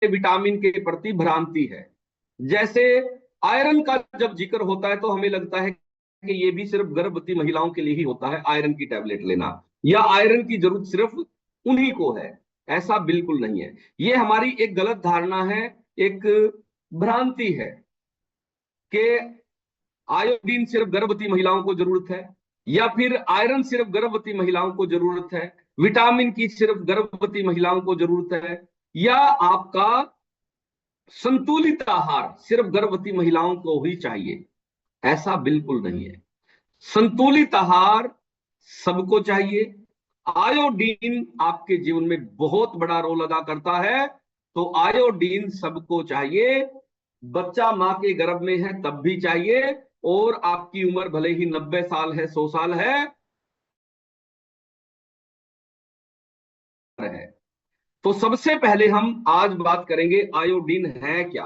Vitamin के प्रति भ्रांति है। जैसे आयरन का जब जिक्र होता है तो हमें लगता है कि ये भी सिर्फ गर्भवती महिलाओं के लिए ही होता है, आयरन की टैबलेट लेना, या आयरन की जरूरत सिर्फ उन्हीं को है। ऐसा बिल्कुल नहीं है। ये हमारी एक गलत धारणा है, एक भ्रांति है कि आयोडीन सिर्फ गर्भवती महिलाओं को जरूरत है, या फिर आयरन सिर्फ गर्भवती महिलाओं को जरूरत है, विटामिन की सिर्फ गर्भवती महिलाओं को जरूरत है, या आपका संतुलित आहार सिर्फ गर्भवती महिलाओं को ही चाहिए। ऐसा बिल्कुल नहीं है। संतुलित आहार सबको चाहिए। आयोडीन आपके जीवन में बहुत बड़ा रोल अदा करता है, तो आयोडीन सबको चाहिए। बच्चा मां के गर्भ में है तब भी चाहिए, और आपकी उम्र भले ही 90 साल है, 100 साल है। तो सबसे पहले हम आज बात करेंगे आयोडीन है क्या।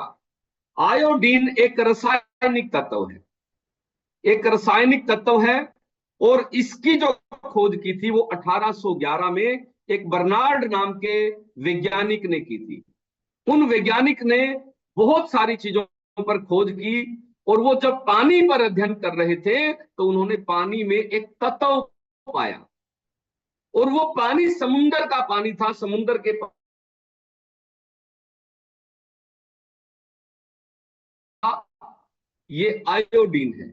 आयोडीन एक रासायनिक तत्व है, एक रासायनिक तत्व है, और इसकी जो खोज की थी वो 1811 में एक बर्नार्ड नाम के वैज्ञानिक ने की थी। उन वैज्ञानिक ने बहुत सारी चीजों पर खोज की, और वो जब पानी पर अध्ययन कर रहे थे तो उन्होंने पानी में एक तत्व पाया, और वो पानी समुंदर का पानी था। समुंदर के ये आयोडीन है।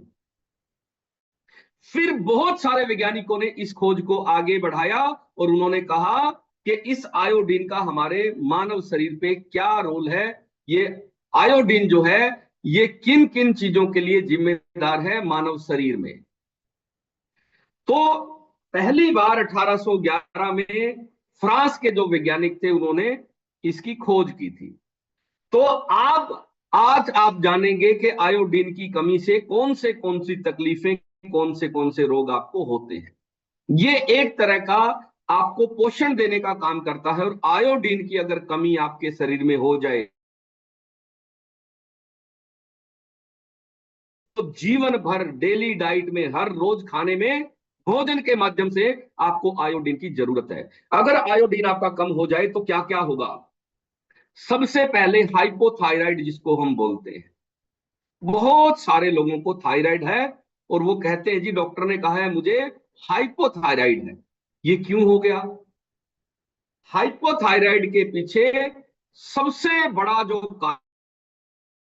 फिर बहुत सारे वैज्ञानिकों ने इस खोज को आगे बढ़ाया, और उन्होंने कहा कि इस आयोडीन का हमारे मानव शरीर पे क्या रोल है। ये आयोडीन जो है ये किन किन चीजों के लिए जिम्मेदार है मानव शरीर में। तो पहली बार 1811 में फ्रांस के जो वैज्ञानिक थे उन्होंने इसकी खोज की थी। तो आज आप जानेंगे कि आयोडीन की कमी से कौन सी तकलीफें, कौन से रोग आपको होते हैं। ये एक तरह का आपको पोषण देने का काम करता है, और आयोडीन की अगर कमी आपके शरीर में हो जाए तो जीवन भर डेली डाइट में, हर रोज खाने में, भोजन के माध्यम से आपको आयोडीन की जरूरत है। अगर आयोडीन आपका कम हो जाए तो क्या क्या होगा। सबसे पहले हाइपोथायराइड जिसको हम बोलते हैं। बहुत सारे लोगों को थायराइड है, और वो कहते हैं जी डॉक्टर ने कहा है मुझे हाइपोथायराइड है। ये क्यों हो गया। हाइपोथायराइड के पीछे सबसे बड़ा जो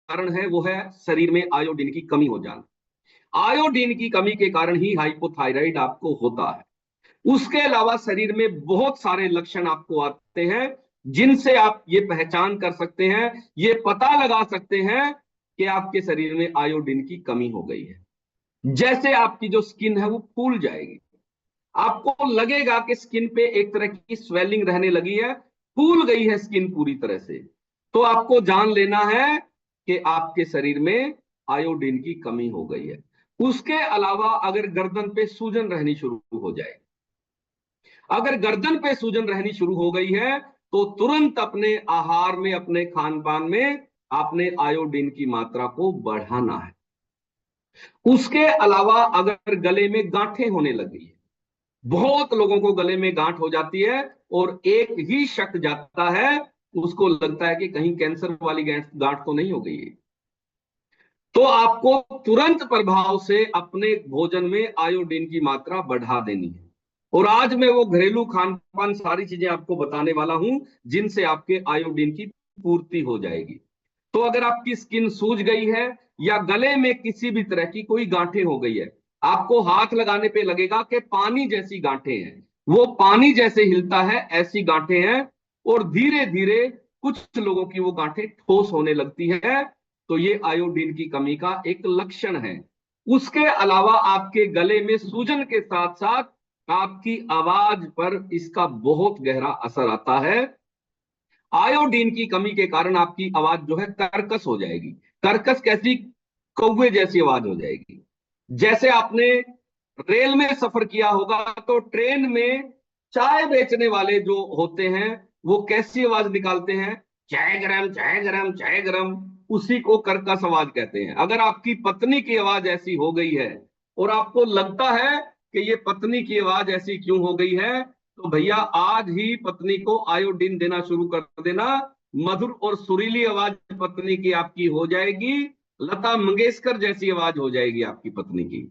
कारण है वो है शरीर में आयोडीन की कमी हो जाना। आयोडीन की कमी के कारण ही हाइपोथायराइड आपको होता है। उसके अलावा शरीर में बहुत सारे लक्षण आपको आते हैं, जिनसे आप ये पहचान कर सकते हैं, ये पता लगा सकते हैं कि आपके शरीर में आयोडीन की कमी हो गई है। जैसे आपकी जो स्किन है वो फूल जाएगी, आपको लगेगा कि स्किन पे एक तरह की स्वेलिंग रहने लगी है, फूल गई है स्किन पूरी तरह से। तो आपको जान लेना है कि आपके शरीर में आयोडीन की कमी हो गई है। उसके अलावा अगर गर्दन पे सूजन रहनी शुरू हो जाए, अगर गर्दन पे सूजन रहनी शुरू हो गई है तो तुरंत अपने आहार में, अपने खान पान में आपने आयोडीन की मात्रा को बढ़ाना है। उसके अलावा अगर गले में गांठें होने लगी है, बहुत लोगों को गले में गांठ हो जाती है, और एक ही शक जाता है, उसको लगता है कि कहीं कैंसर वाली गांठ तो नहीं हो गई है। तो आपको तुरंत प्रभाव से अपने भोजन में आयोडीन की मात्रा बढ़ा देनी है। और आज मैं वो घरेलू खान पान सारी चीजें आपको बताने वाला हूं जिनसे आपके आयोडीन की पूर्ति हो जाएगी। तो अगर आपकी स्किन सूज गई है, या गले में किसी भी तरह की कोई गांठें हो गई है, आपको हाथ लगाने पे लगेगा कि पानी जैसी गांठें हैं, वो पानी जैसे हिलता है ऐसी गांठें हैं, और धीरे धीरे कुछ लोगों की वो गांठें ठोस होने लगती है, तो ये आयोडीन की कमी का एक लक्षण है। उसके अलावा आपके गले में सूजन के साथ साथ आपकी आवाज पर इसका बहुत गहरा असर आता है। आयोडीन की कमी के कारण आपकी आवाज जो है कर्कश हो जाएगी। कर्कश कैसी, कौवे जैसी आवाज हो जाएगी। जैसे आपने रेल में सफर किया होगा तो ट्रेन में चाय बेचने वाले जो होते हैं वो कैसी आवाज निकालते हैं, चाय गरम चाय गरम चाय गरम, उसी को कर्कश आवाज कहते हैं। अगर आपकी पत्नी की आवाज ऐसी हो गई है, और आपको लगता है कि ये पत्नी की आवाज ऐसी क्यों हो गई है, तो भैया आज ही पत्नी को आयोडीन देना शुरू कर देना। मधुर और सुरीली आवाज पत्नी की आपकी हो जाएगी, लता मंगेशकर जैसी आवाज हो जाएगी आपकी पत्नी की।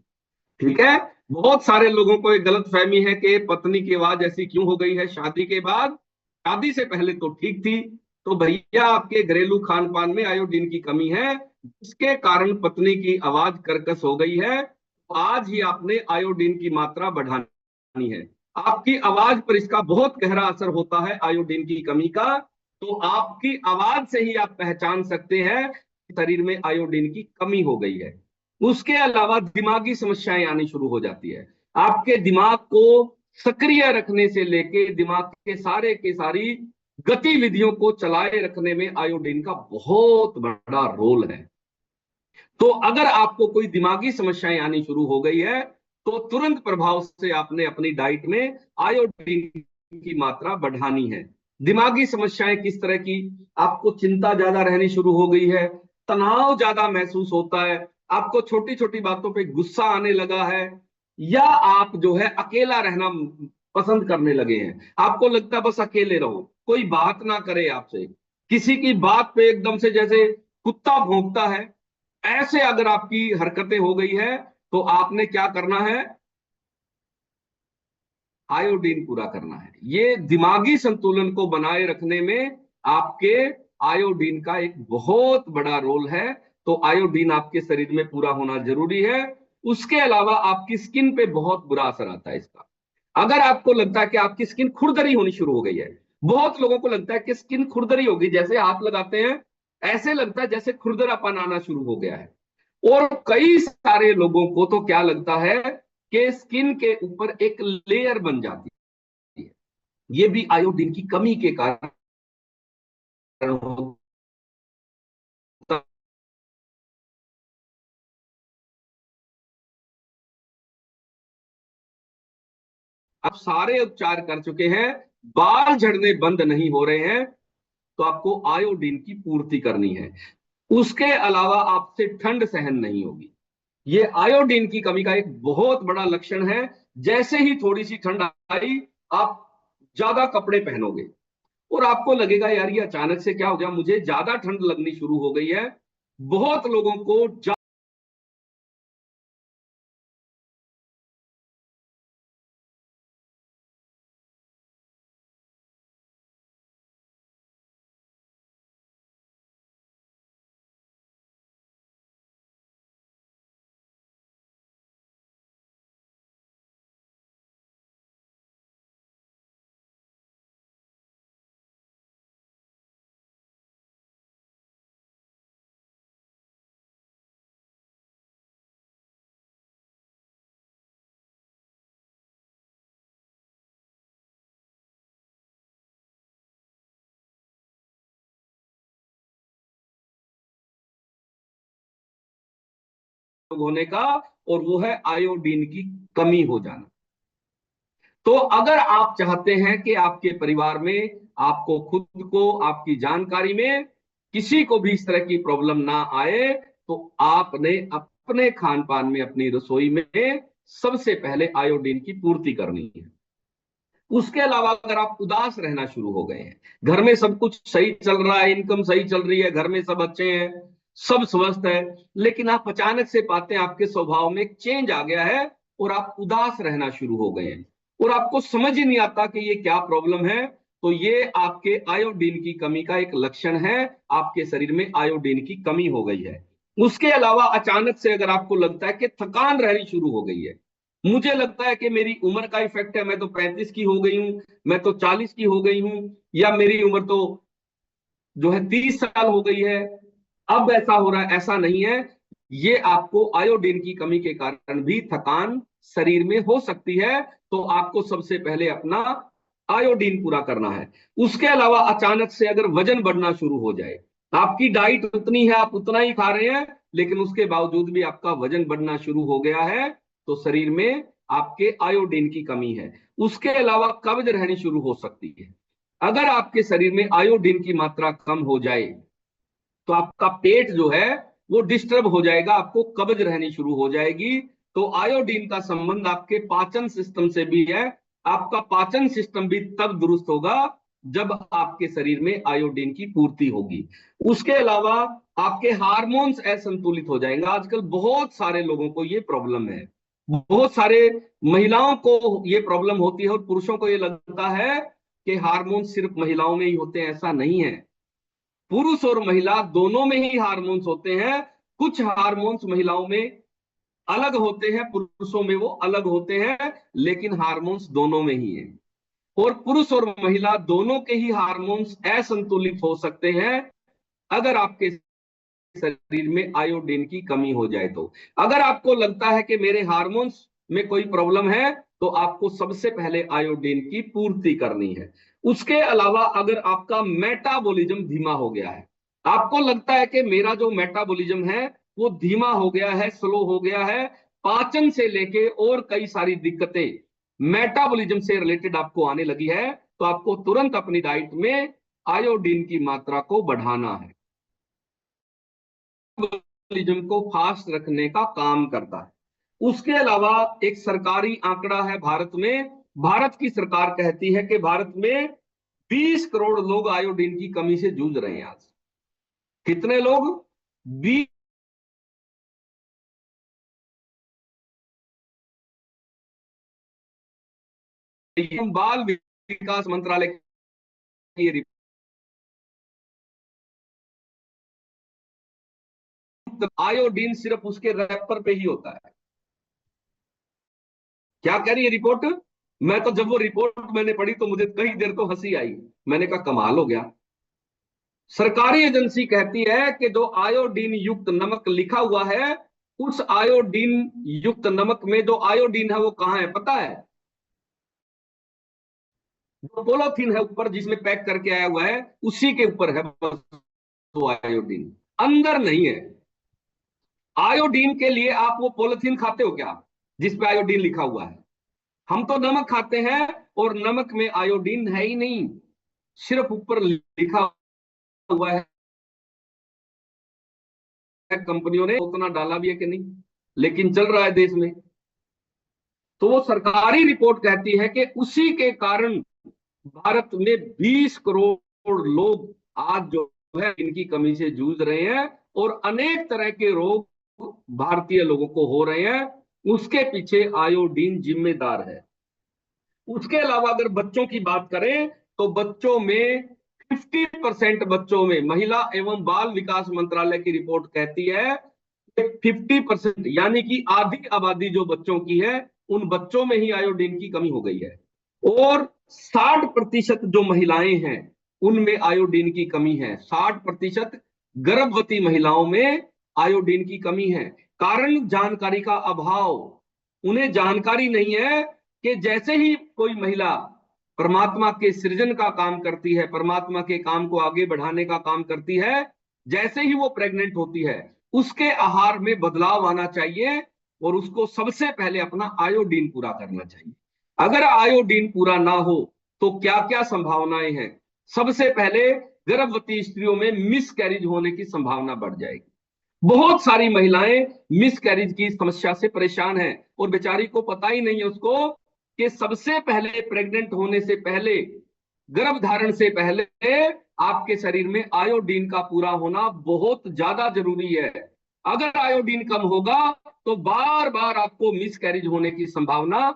ठीक है। बहुत सारे लोगों को एक गलत फहमी है कि पत्नी की आवाज ऐसी क्यों हो गई है शादी के बाद, शादी से पहले तो ठीक थी। तो भैया आपके घरेलू खान पान में आयोडीन की कमी है, जिसके कारण पत्नी की आवाज कर्कश हो गई है। तो आज ही आपने आयोडीन की मात्रा बढ़ानी है। आपकी आवाज पर इसका बहुत गहरा असर होता है आयोडीन की कमी का। तो आपकी आवाज से ही आप पहचान सकते हैं कि शरीर में आयोडीन की कमी हो गई है। उसके अलावा दिमागी समस्याएं आनी शुरू हो जाती है। आपके दिमाग को सक्रिय रखने से लेके दिमाग के सारे के सारी गतिविधियों को चलाए रखने में आयोडीन का बहुत बड़ा रोल है। तो अगर आपको कोई दिमागी समस्याएं आनी शुरू हो गई है तो तुरंत प्रभाव से आपने अपनी डाइट में आयोडीन की मात्रा बढ़ानी है। दिमागी समस्याएं किस तरह की, आपको चिंता ज्यादा रहनी शुरू हो गई है, तनाव ज्यादा महसूस होता है, आपको छोटी छोटी बातों पे गुस्सा आने लगा है, या आप जो है अकेला रहना पसंद करने लगे हैं, आपको लगता है बस अकेले रहो, कोई बात ना करे आपसे, किसी की बात पे एकदम से जैसे कुत्ता भौंकता है, ऐसे अगर आपकी हरकतें हो गई है तो आपने क्या करना है, आयोडीन पूरा करना है। ये दिमागी संतुलन को बनाए रखने में आपके आयोडीन का एक बहुत बड़ा रोल है। तो आयोडीन आपके शरीर में पूरा होना जरूरी है। उसके अलावा आपकी स्किन पे बहुत बुरा असर आता है इसका। अगर आपको लगता है कि आपकी स्किन खुरदरी होनी शुरू हो गई है, बहुत लोगों को लगता है कि स्किन खुरदरी होगी, जैसे हाथ लगाते हैं ऐसे लगता है जैसे खुरदरापन आना शुरू हो गया है। और कई सारे लोगों को तो क्या लगता है कि स्किन के ऊपर एक लेयर बन जाती है। ये भी आयोडीन की कमी के कारण होता। अब सारे उपचार कर चुके हैं, बाल झड़ने बंद नहीं हो रहे हैं, तो आपको आयोडीन की पूर्ति करनी है। उसके अलावा आपसे ठंड सहन नहीं होगी। ये आयोडीन की कमी का एक बहुत बड़ा लक्षण है। जैसे ही थोड़ी सी ठंड आई, आप ज्यादा कपड़े पहनोगे और आपको लगेगा यार ये अचानक से क्या हो गया, मुझे ज्यादा ठंड लगनी शुरू हो गई है। बहुत लोगों को होने का, और वो है आयोडीन की कमी हो जाना। तो अगर आप चाहते हैं कि आपके परिवार में, आपको खुद को, आपकी जानकारी में किसी को भी इस तरह की प्रॉब्लम ना आए, तो आपने अपने खान पान में, अपनी रसोई में सबसे पहले आयोडीन की पूर्ति करनी है। उसके अलावा अगर आप उदास रहना शुरू हो गए हैं, घर में सब कुछ सही चल रहा है, इनकम सही चल रही है, घर में सब अच्छे हैं, सब स्वस्थ है, लेकिन आप अचानक से पाते हैं आपके स्वभाव में एक चेंज आ गया है और आप उदास रहना शुरू हो गए हैं और आपको समझ ही नहीं आता कि ये क्या प्रॉब्लम है, तो ये आपके आयोडीन की कमी का एक लक्षण है। आपके शरीर में आयोडीन की कमी हो गई है। उसके अलावा अचानक से अगर आपको लगता है कि थकान रहनी शुरू हो गई है, मुझे लगता है कि मेरी उम्र का इफेक्ट है, मैं तो 35 की हो गई हूं, मैं तो 40 की हो गई हूं, या मेरी उम्र तो जो है 30 साल हो गई है, अब ऐसा हो रहा है, ऐसा नहीं है। ये आपको आयोडीन की कमी के कारण भी थकान शरीर में हो सकती है। तो आपको सबसे पहले अपना आयोडीन पूरा करना है। उसके अलावा अचानक से अगर वजन बढ़ना शुरू हो जाए, आपकी डाइट उतनी है, आप उतना ही खा रहे हैं, लेकिन उसके बावजूद भी आपका वजन बढ़ना शुरू हो गया है, तो शरीर में आपके आयोडीन की कमी है। उसके अलावा कब्ज रहनी शुरू हो सकती है। अगर आपके शरीर में आयोडीन की मात्रा कम हो जाए तो आपका पेट जो है वो डिस्टर्ब हो जाएगा, आपको कब्ज रहनी शुरू हो जाएगी। तो आयोडीन का संबंध आपके पाचन सिस्टम से भी है। आपका पाचन सिस्टम भी तब दुरुस्त होगा जब आपके शरीर में आयोडीन की पूर्ति होगी। उसके अलावा आपके हार्मोन्स असंतुलित हो जाएंगे। आजकल बहुत सारे लोगों को ये प्रॉब्लम है, बहुत सारे महिलाओं को ये प्रॉब्लम होती है, और पुरुषों को ये लगता है कि हार्मोन्स सिर्फ महिलाओं में ही होते हैं। ऐसा नहीं है, पुरुष और महिला दोनों में ही हार्मोन्स होते हैं। कुछ हार्मोन्स महिलाओं में अलग होते हैं, पुरुषों में वो अलग होते हैं, लेकिन हार्मोन्स दोनों में ही है। और पुरुष और महिला दोनों के ही हार्मोन्स असंतुलित हो सकते हैं अगर आपके शरीर में आयोडीन की कमी हो जाए तो। अगर आपको लगता है कि मेरे हार्मोन्स में कोई प्रॉब्लम है, तो आपको सबसे पहले आयोडीन की पूर्ति करनी है। उसके अलावा अगर आपका मेटाबॉलिज्म धीमा हो गया है, आपको लगता है कि मेरा जो मेटाबॉलिज्म है वो धीमा हो गया है, स्लो हो गया है, पाचन से लेके और कई सारी दिक्कतें मेटाबॉलिज्म से रिलेटेड आपको आने लगी है, तो आपको तुरंत अपनी डाइट में आयोडीन की मात्रा को बढ़ाना है। मेटाबॉलिज्म को फास्ट रखने का काम करता है। उसके अलावा एक सरकारी आंकड़ा है भारत में, भारत की सरकार कहती है कि भारत में 20 करोड़ लोग आयोडीन की कमी से जूझ रहे हैं आज। कितने लोग? 20। बाल विकास मंत्रालय की रिपोर्ट, आयोडीन सिर्फ उसके रैपर पे ही होता है। क्या कह रही है रिपोर्ट? मैं तो जब वो रिपोर्ट मैंने पढ़ी तो मुझे कई देर तो हंसी आई। मैंने कहा कमाल हो गया। सरकारी एजेंसी कहती है कि जो आयोडीन युक्त नमक लिखा हुआ है, उस आयोडीन युक्त नमक में जो आयोडीन है वो कहां है पता है? जो पोलोथीन है ऊपर जिसमें पैक करके आया हुआ है, उसी के ऊपर है बस वो आयोडीन, अंदर नहीं है। आयोडीन के लिए आप वो पोलोथीन खाते हो क्या जिसपे आयोडीन लिखा हुआ है? हम तो नमक खाते हैं, और नमक में आयोडीन है ही नहीं, सिर्फ ऊपर लिखा हुआ है। कंपनियों ने उतना डाला भी है कि नहीं, लेकिन चल रहा है देश में। तो वो सरकारी रिपोर्ट कहती है कि उसी के कारण भारत में 20 करोड़ लोग आज जो है इनकी कमी से जूझ रहे हैं, और अनेक तरह के रोग भारतीय लोगों को हो रहे हैं। उसके पीछे आयोडीन जिम्मेदार है। उसके अलावा अगर बच्चों की बात करें, तो बच्चों में 50% बच्चों में, महिला एवं बाल विकास मंत्रालय की रिपोर्ट कहती है कि 50%, यानी कि आधी आबादी जो बच्चों की है, उन बच्चों में ही आयोडीन की कमी हो गई है। और 60% जो महिलाएं हैं उनमें आयोडीन की कमी है। 60% गर्भवती महिलाओं में आयोडीन की कमी है। कारण जानकारी का अभाव। उन्हें जानकारी नहीं है कि जैसे ही कोई महिला परमात्मा के सृजन का काम करती है, परमात्मा के काम को आगे बढ़ाने का काम करती है, जैसे ही वो प्रेग्नेंट होती है, उसके आहार में बदलाव आना चाहिए, और उसको सबसे पहले अपना आयोडीन पूरा करना चाहिए। अगर आयोडीन पूरा ना हो तो क्या क्या संभावनाएं हैं? सबसे पहले गर्भवती स्त्रियों में मिस कैरिज होने की संभावना बढ़ जाएगी। बहुत सारी महिलाएं मिस कैरिज की समस्या से परेशान हैं, और बेचारी को पता ही नहीं है उसको कि सबसे पहले प्रेग्नेंट होने से पहले, गर्भ धारण से पहले आपके शरीर में आयोडीन का पूरा होना बहुत ज्यादा जरूरी है। अगर आयोडीन कम होगा तो बार बार आपको मिस कैरिज होने की संभावना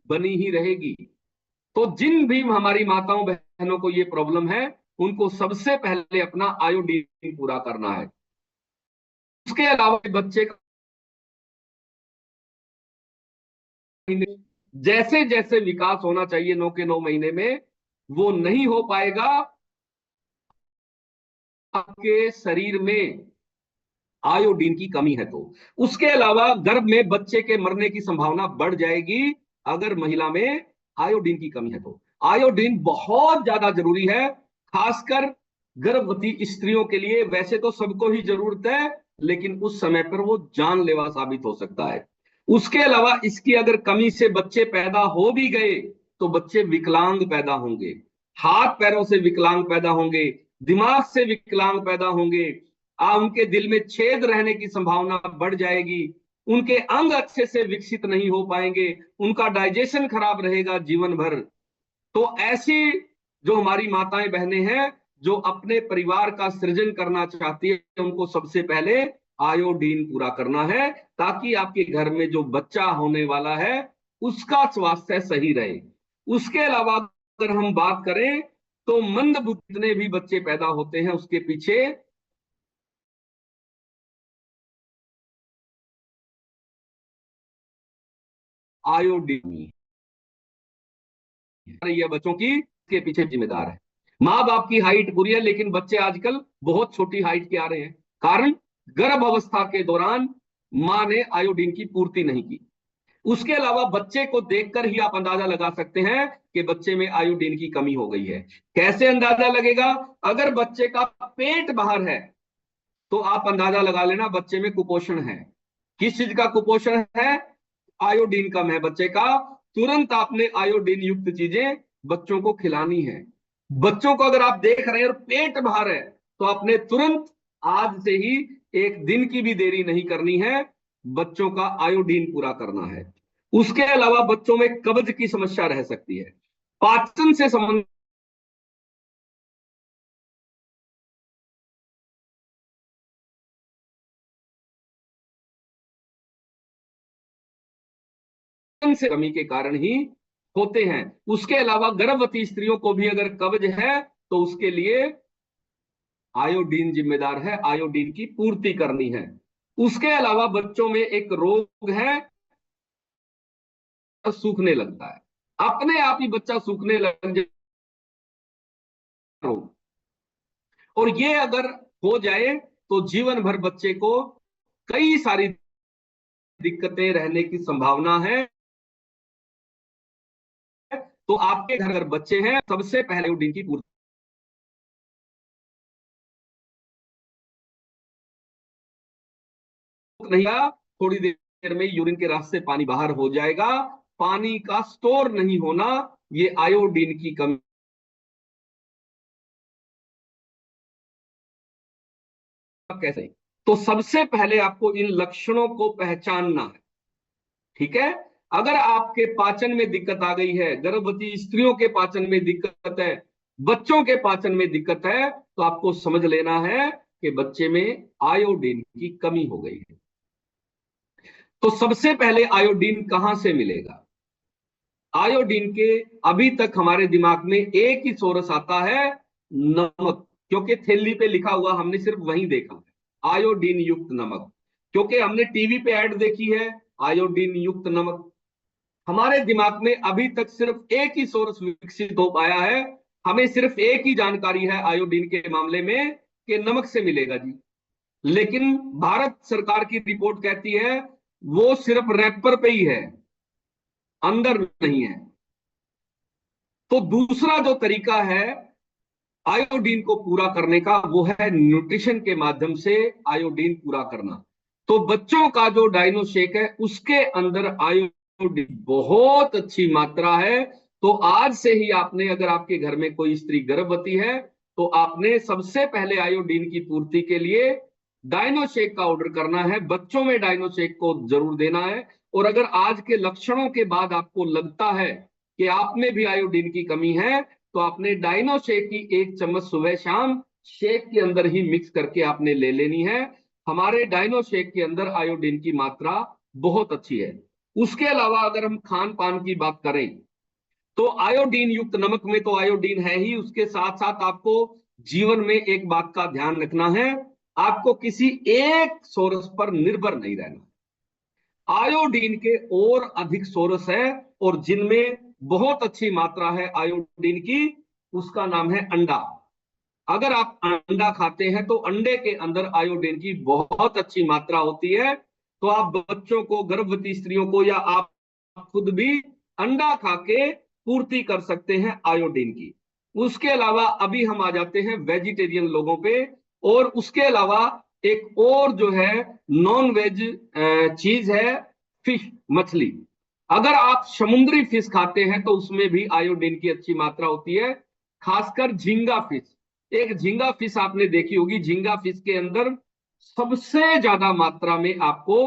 बनी ही रहेगी। तो जिन भी हमारी माताओं बहनों को ये प्रॉब्लम है, उनको सबसे पहले अपना आयोडीन पूरा करना है। उसके अलावा बच्चे का जैसे जैसे विकास होना चाहिए 9 के 9 महीने में, वो नहीं हो पाएगा। आपके शरीर में आयोडीन की कमी है तो। उसके अलावा गर्भ में बच्चे के मरने की संभावना बढ़ जाएगी अगर महिला में आयोडीन की कमी है तो। आयोडीन बहुत ज्यादा जरूरी है, खासकर गर्भवती स्त्रियों के लिए। वैसे तो सबको ही जरूरत है, लेकिन उस समय पर वो जानलेवा साबित हो सकता है। उसके अलावा इसकी अगर कमी से बच्चे पैदा हो भी गए तो बच्चे विकलांग पैदा होंगे, हाथ पैरों से विकलांग पैदा होंगे, दिमाग से विकलांग पैदा होंगे, उनके दिल में छेद रहने की संभावना बढ़ जाएगी, उनके अंग अच्छे से विकसित नहीं हो पाएंगे, उनका डाइजेशन खराब रहेगा जीवन भर। तो ऐसी जो हमारी माताएं बहनें हैं जो अपने परिवार का सृजन करना चाहती है, उनको सबसे पहले आयोडीन पूरा करना है, ताकि आपके घर में जो बच्चा होने वाला है उसका स्वास्थ्य सही रहे। उसके अलावा अगर हम बात करें तो मंद बुद्धि जितने भी बच्चे पैदा होते हैं उसके पीछे आयोडीन ये बच्चों की के पीछे जिम्मेदार है। माँ बाप की हाइट पूरी है लेकिन बच्चे आजकल बहुत छोटी हाइट के आ रहे हैं, कारण गर्भ अवस्था के दौरान माँ ने आयोडीन की पूर्ति नहीं की। उसके अलावा बच्चे को देखकर ही आप अंदाजा लगा सकते हैं कि बच्चे में आयोडीन की कमी हो गई है। कैसे अंदाजा लगेगा? अगर बच्चे का पेट बाहर है तो आप अंदाजा लगा लेना बच्चे में कुपोषण है। किस चीज का कुपोषण है? आयोडीन कम है बच्चे का। तुरंत आपने आयोडीन युक्त चीजें बच्चों को खिलानी है। बच्चों को अगर आप देख रहे हैं और पेट बाहर है तो आपने तुरंत आज से ही एक दिन की भी देरी नहीं करनी है, बच्चों का आयोडीन पूरा करना है। उसके अलावा बच्चों में कब्ज की समस्या रह सकती है, पाचन से संबंधित से कमी के कारण ही होते हैं। उसके अलावा गर्भवती स्त्रियों को भी अगर कब्ज है तो उसके लिए आयोडीन जिम्मेदार है, आयोडीन की पूर्ति करनी है। उसके अलावा बच्चों में एक रोग है, सूखने लगता है, अपने आप ही बच्चा सूखने लग जाए। और ये अगर हो जाए तो जीवन भर बच्चे को कई सारी दिक्कतें रहने की संभावना है। तो आपके घर अगर बच्चे हैं सबसे पहले आयोडीन की पूर्ति नहीं, थोड़ी देर में यूरिन के रास्ते पानी बाहर हो जाएगा। पानी का स्टोर नहीं होना, ये आयोडीन की कमी। कैसे? तो सबसे पहले आपको इन लक्षणों को पहचानना है, ठीक है? अगर आपके पाचन में दिक्कत आ गई है, गर्भवती स्त्रियों के पाचन में दिक्कत है, बच्चों के पाचन में दिक्कत है, तो आपको समझ लेना है कि बच्चे में आयोडीन की कमी हो गई है। तो सबसे पहले आयोडीन कहां से मिलेगा? आयोडीन के अभी तक हमारे दिमाग में एक ही सोर्स आता है, नमक, क्योंकि थैली पे लिखा हुआ हमने सिर्फ वही देखा है, आयोडीन युक्त नमक। क्योंकि हमने टीवी पे ऐड देखी है आयोडीन युक्त नमक। हमारे दिमाग में अभी तक सिर्फ एक ही सोर्स विकसित हो पाया है, हमें सिर्फ एक ही जानकारी है आयोडीन के मामले में कि नमक से मिलेगा जी। लेकिन भारत सरकार की रिपोर्ट कहती है वो सिर्फ रैपर पे ही है, अंदर नहीं है। तो दूसरा जो तरीका है आयोडीन को पूरा करने का वो है न्यूट्रिशन के माध्यम से आयोडीन पूरा करना। तो बच्चों का जो डाइनो शेक है उसके अंदर आयोडीन बहुत अच्छी मात्रा है। तो आज से ही आपने, अगर आपके घर में कोई स्त्री गर्भवती है तो आपने सबसे पहले आयोडीन की पूर्ति के लिए डाइनो शेक का ऑर्डर करना है। बच्चों में डाइनो शेक को जरूर देना है। और अगर आज के लक्षणों के बाद आपको लगता है कि आप में भी आयोडीन की कमी है तो आपने डाइनो शेक की 1 चम्मच सुबह शाम शेक के अंदर ही मिक्स करके आपने ले लेनी है। हमारे डाइनो शेक के अंदर आयोडीन की मात्रा बहुत अच्छी है। उसके अलावा अगर हम खान पान की बात करें तो आयोडीन युक्त नमक में तो आयोडीन है ही, उसके साथ साथ आपको जीवन में एक बात का ध्यान रखना है, आपको किसी एक सोर्स पर निर्भर नहीं रहना। आयोडीन के और अधिक सोर्स है और जिनमें बहुत अच्छी मात्रा है आयोडीन की, उसका नाम है अंडा। अगर आप अंडा खाते हैं तो अंडे के अंदर आयोडीन की बहुत अच्छी मात्रा होती है। तो आप बच्चों को, गर्भवती स्त्रियों को या आप खुद भी अंडा खा के पूर्ति कर सकते हैं आयोडीन की। उसके अलावा अभी हम आ जाते हैं वेजिटेरियन लोगों पे। और उसके अलावा एक और जो है नॉन वेज चीज है, फिश, मछली। अगर आप समुद्री फिश खाते हैं तो उसमें भी आयोडीन की अच्छी मात्रा होती है, खासकर झींगा फिश। एक झींगा फिश आपने देखी होगी, झींगा फिश के अंदर सबसे ज्यादा मात्रा में आपको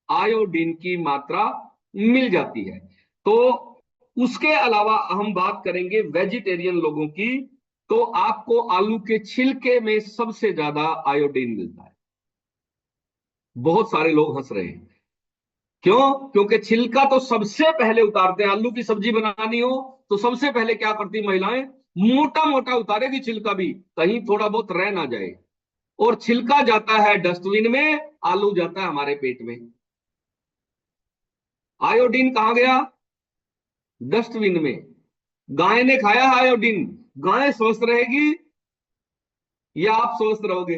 आयोडीन की मात्रा मिल जाती है। तो उसके अलावा हम बात करेंगे वेजिटेरियन लोगों की, तो आपको आलू के छिलके में सबसे ज्यादा आयोडीन मिलता है। बहुत सारे लोग हंस रहे हैं, क्यों? क्योंकि छिलका तो सबसे पहले उतारते हैं। आलू की सब्जी बनानी हो तो सबसे पहले क्या करती महिलाएं? मोटा मोटा उतारेगी छिलका भी, कहीं थोड़ा बहुत रह ना जाए। और छिलका जाता है डस्टबिन में, आलू जाता है हमारे पेट में। आयोडीन कहां गया? डस्टबिन में। गाय ने खाया आयोडीन, गाय स्वस्थ रहेगी या आप स्वस्थ रहोगे?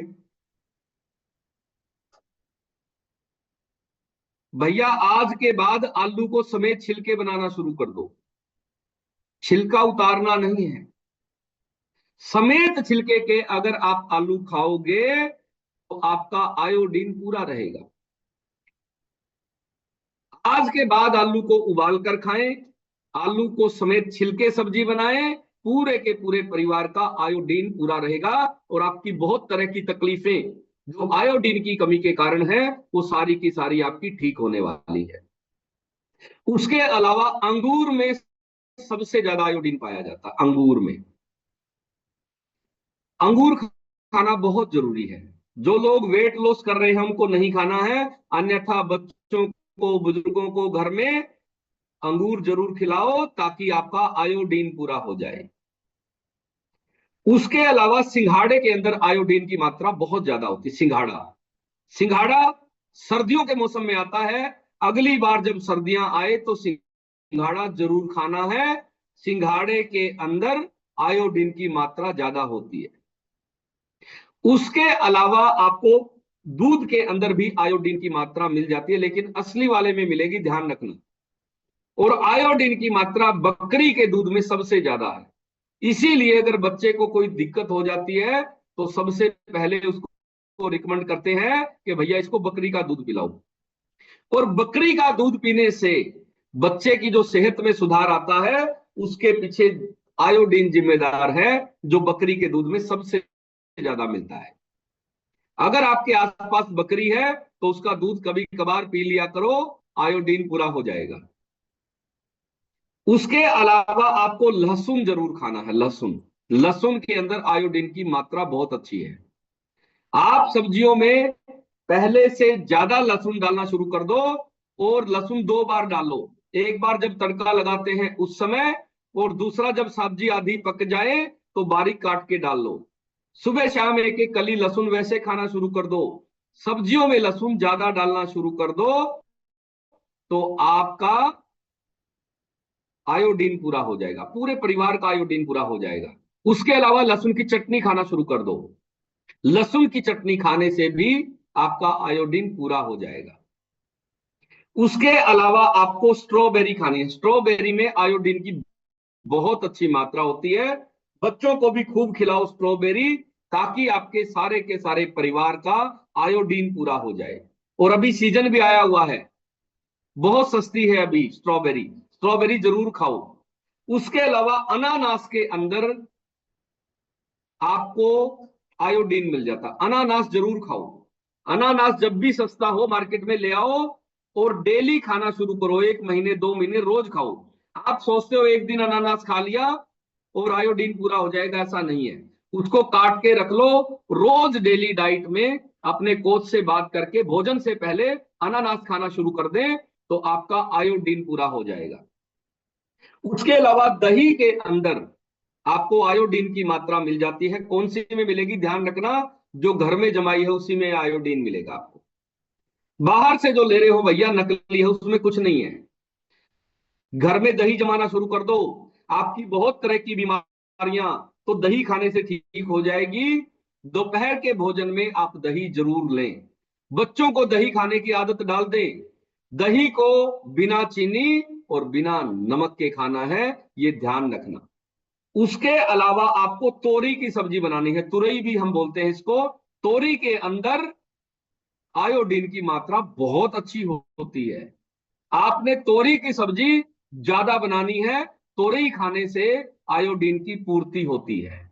भैया आज के बाद आलू को समेत छिलके बनाना शुरू कर दो। छिलका उतारना नहीं है, समेत छिलके के अगर आप आलू खाओगे तो आपका आयोडीन पूरा रहेगा। आज के बाद आलू को उबाल कर खाएं, आलू को समेत छिलके सब्जी बनाएं, पूरे के पूरे परिवार का आयोडीन पूरा रहेगा। और आपकी बहुत तरह की तकलीफें जो आयोडीन की कमी के कारण है, वो सारी की सारी आपकी ठीक होने वाली है। उसके अलावा अंगूर में सबसे ज्यादा आयोडीन पाया जाता है। अंगूर में, अंगूर खाना बहुत जरूरी है। जो लोग वेट लॉस कर रहे हैं उनको नहीं खाना है, अन्यथा बच्चों को, बुजुर्गों को घर में अंगूर जरूर खिलाओ ताकि आपका आयोडीन पूरा हो जाए। उसके अलावा सिंघाड़े के अंदर आयोडीन की मात्रा बहुत ज्यादा होती है। सिंघाड़ा, सिंघाड़ा सर्दियों के मौसम में आता है। अगली बार जब सर्दियां आए तो सिंघाड़ा जरूर खाना है। सिंघाड़े के अंदर आयोडीन की मात्रा ज्यादा होती है। उसके अलावा आपको दूध के अंदर भी आयोडीन की मात्रा मिल जाती है, लेकिन असली वाले में मिलेगी, ध्यान रखना। और आयोडीन की मात्रा बकरी के दूध में सबसे ज्यादा है। इसीलिए अगर बच्चे को कोई दिक्कत हो जाती है तो सबसे पहले उसको रिकमेंड करते हैं कि भैया इसको बकरी का दूध पिलाओ। और बकरी का दूध पीने से बच्चे की जो सेहत में सुधार आता है, उसके पीछे आयोडीन जिम्मेदार है, जो बकरी के दूध में सबसे ज्यादा मिलता है। अगर आपके आसपास बकरी है तो उसका दूध कभी कभार पी लिया करो, आयोडीन पूरा हो जाएगा। उसके अलावा आपको लहसुन जरूर खाना है। लहसुन, लहसुन के अंदर आयोडीन की मात्रा बहुत अच्छी है। आप सब्जियों में पहले से ज्यादा लहसुन डालना शुरू कर दो, और लहसुन 2 बार डालो। एक बार जब तड़का लगाते हैं उस समय, और दूसरा जब सब्जी आधी पक जाए तो बारीक काट के डाल लो। सुबह शाम एक एक कली लहसुन वैसे खाना शुरू कर दो। सब्जियों में लहसुन ज्यादा डालना शुरू कर दो तो आपका आयोडीन पूरा हो जाएगा, पूरे परिवार का आयोडीन पूरा हो जाएगा। उसके अलावा लहसुन की चटनी खाना शुरू कर दो। लहसुन की चटनी खाने से भी आपका आयोडीन पूरा हो जाएगा। उसके अलावा आपको स्ट्रॉबेरी खानी है। स्ट्रॉबेरी में आयोडीन की बहुत अच्छी मात्रा होती है। बच्चों को भी खूब खिलाओ स्ट्रॉबेरी, ताकि आपके सारे के सारे परिवार का आयोडीन पूरा हो जाए। और अभी सीजन भी आया हुआ है, बहुत सस्ती है अभी स्ट्रॉबेरी, स्ट्रॉबेरी जरूर खाओ। उसके अलावा अनानास के अंदर आपको आयोडीन मिल जाता, अनानास जरूर खाओ। अनानास जब भी सस्ता हो मार्केट में ले आओ, और डेली खाना शुरू करो। 1 महीने 2 महीने रोज खाओ। आप सोचते हो एक दिन अनानास खा लिया और आयोडीन पूरा हो जाएगा, ऐसा नहीं है। उसको काट के रख लो, रोज डेली डाइट में अपने कोच से बात करके भोजन से पहले अनानास खाना शुरू कर दें तो आपका आयोडीन पूरा हो जाएगा। उसके अलावा दही के अंदर आपको आयोडीन की मात्रा मिल जाती है। कौन सी में मिलेगी, ध्यान रखना, जो घर में जमाई है उसी में आयोडीन मिलेगा आपको। बाहर से जो ले रहे हो भैया नकली है, उसमें कुछ नहीं है। घर में दही जमाना शुरू कर दो, आपकी बहुत तरह की बीमारियां तो दही खाने से ठीक हो जाएगी। दोपहर के भोजन में आप दही जरूर लें। बच्चों को दही खाने की आदत डाल दें। दही को बिना चीनी और बिना नमक के खाना है, ये ध्यान रखना। उसके अलावा आपको तोरी की सब्जी बनानी है, तुरई भी हम बोलते हैं इसको। तोरी के अंदर आयोडीन की मात्रा बहुत अच्छी होती है। आपने तोरी की सब्जी ज्यादा बनानी है, तोरी खाने से आयोडीन की पूर्ति होती है।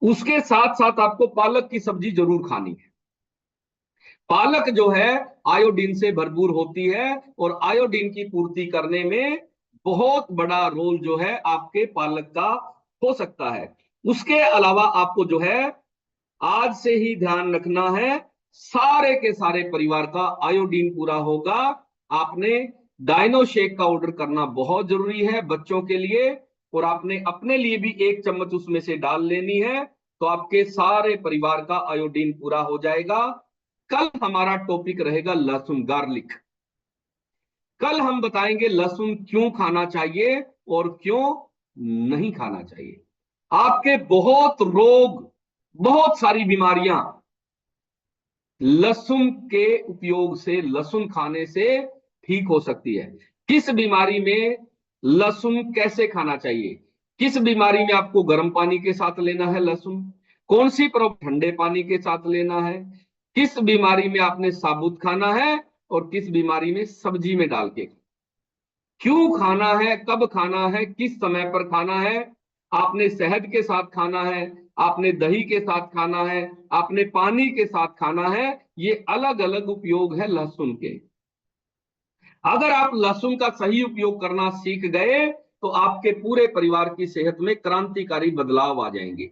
उसके साथ साथ आपको पालक की सब्जी जरूर खानी है। पालक जो है आयोडीन से भरपूर होती है, और आयोडीन की पूर्ति करने में बहुत बड़ा रोल जो है आपके पालक का हो सकता है। उसके अलावा आपको जो है आज से ही ध्यान रखना है, सारे के सारे परिवार का आयोडीन पूरा होगा। आपने डायनो शेक का ऑर्डर करना बहुत जरूरी है बच्चों के लिए, और आपने अपने लिए भी 1 चम्मच उसमें से डाल लेनी है, तो आपके सारे परिवार का आयोडीन पूरा हो जाएगा। कल हमारा टॉपिक रहेगा लहसुन, गार्लिक। कल हम बताएंगे लहसुन क्यों खाना चाहिए और क्यों नहीं खाना चाहिए। आपके बहुत रोग, बहुत सारी बीमारियां लहसुन के उपयोग से, लहसुन खाने से ठीक हो सकती है। किस बीमारी में लहसुन कैसे खाना चाहिए, किस बीमारी में आपको गर्म पानी के साथ लेना है लहसुन, कौन सी प्रॉब्लम ठंडे पानी के साथ लेना है, किस बीमारी में आपने साबुत खाना है और किस बीमारी में सब्जी में डाल के, क्यों खाना है, कब खाना है, किस समय पर खाना है, आपने शहद के साथ खाना है, आपने दही के साथ खाना है, आपने पानी के साथ खाना है। ये अलग अलग उपयोग है लहसुन के। अगर आप लहसुन का सही उपयोग करना सीख गए तो आपके पूरे परिवार की सेहत में क्रांतिकारी बदलाव आ जाएंगे।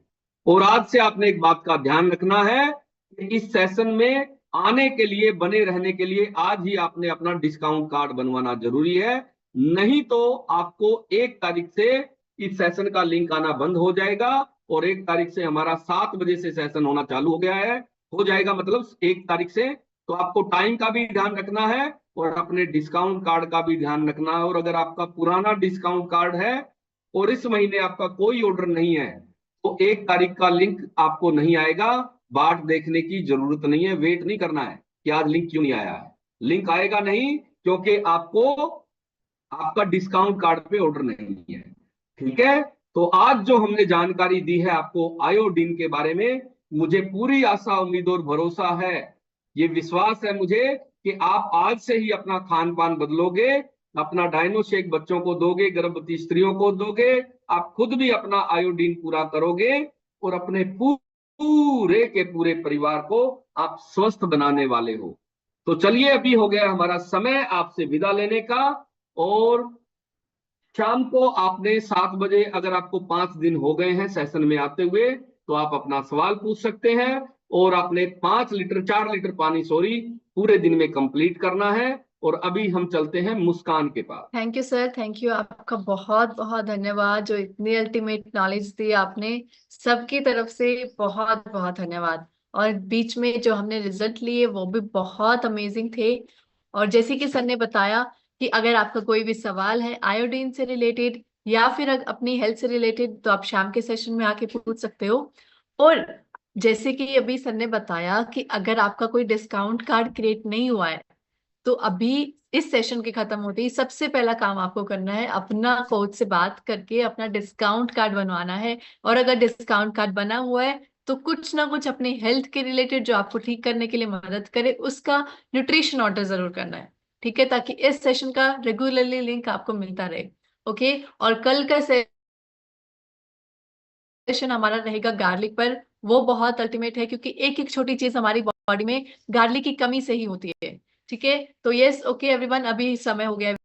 और आज से आपने एक बात का ध्यान रखना है कि इस सेशन में आने के लिए, बने रहने के लिए आज ही आपने अपना डिस्काउंट कार्ड बनवाना जरूरी है। नहीं तो आपको 1 तारीख से इस सेशन का लिंक आना बंद हो जाएगा, और 1 तारीख से हमारा 7 बजे से सेशन होना चालू हो गया है, हो जाएगा मतलब 1 तारीख से। तो आपको टाइम का भी ध्यान रखना है और अपने डिस्काउंट कार्ड का भी ध्यान रखना है। और अगर आपका पुराना डिस्काउंट कार्ड है और इस महीने आपका कोई ऑर्डर नहीं है तो 1 तारीख का लिंक आपको नहीं आएगा। बाट देखने की जरूरत नहीं है, वेट नहीं करना है कि आज लिंक क्यों नहीं आया है। लिंक आएगा नहीं क्योंकि आपको आपका डिस्काउंट कार्ड पे ऑर्डर नहीं है। ठीक है, तो आज जो हमने जानकारी दी है आपको आयोडीन के बारे में, मुझे पूरी आशा, उम्मीद और भरोसा है, ये विश्वास है मुझे कि आप आज से ही अपना खान पान बदलोगे, अपना डायनो शेक बच्चों को दोगे, गर्भवती स्त्रियों को दोगे, आप खुद भी अपना आयोडीन पूरा करोगे और अपने पूरे के पूरे परिवार को आप स्वस्थ बनाने वाले हो। तो चलिए, अभी हो गया हमारा समय आपसे विदा लेने का। और शाम को आपने 7 बजे, अगर आपको 5 दिन हो गए हैं सेशन में आते हुए, तो आप अपना सवाल पूछ सकते हैं। और आपने 4 लीटर पानी पूरे दिन में कंप्लीट करना है। और अभी हम चलते हैं मुस्कान के पास। Thank you sir, thank you, आपका बहुत बहुत धन्यवाद। जो इतनी अल्टीमेट नॉलेज दी आपने, सबकी तरफ से बहुत बहुत धन्यवाद। और बीच में जो हमने रिजल्ट लिए वो भी बहुत अमेजिंग थे। और जैसे कि सर ने बताया कि अगर आपका कोई भी सवाल है आयोडीन से रिलेटेड या फिर अपनी हेल्थ से रिलेटेड, तो आप शाम के सेशन में आके पूछ सकते हो। और जैसे कि अभी सर ने बताया कि अगर आपका कोई डिस्काउंट कार्ड क्रिएट नहीं हुआ है, तो अभी इस सेशन के खत्म होते ही सबसे पहला काम आपको करना है अपना कोच से बात करके अपना डिस्काउंट कार्ड बनवाना है। और अगर डिस्काउंट कार्ड बना हुआ है तो कुछ ना कुछ अपने हेल्थ के रिलेटेड जो आपको ठीक करने के लिए मदद करे उसका न्यूट्रिशन ऑर्डर जरूर करना है। ठीक है, ताकि इस सेशन का रेगुलरली लिंक आपको मिलता रहे। ओके, और कल का सेशन हमारा रहेगा गार्लिक पर। वो बहुत अल्टीमेट है क्योंकि एक एक छोटी चीज हमारी बॉडी में गार्लिक की कमी से ही होती है। ठीक है, तो यस, ओके एवरीवन, अभी समय हो गया है।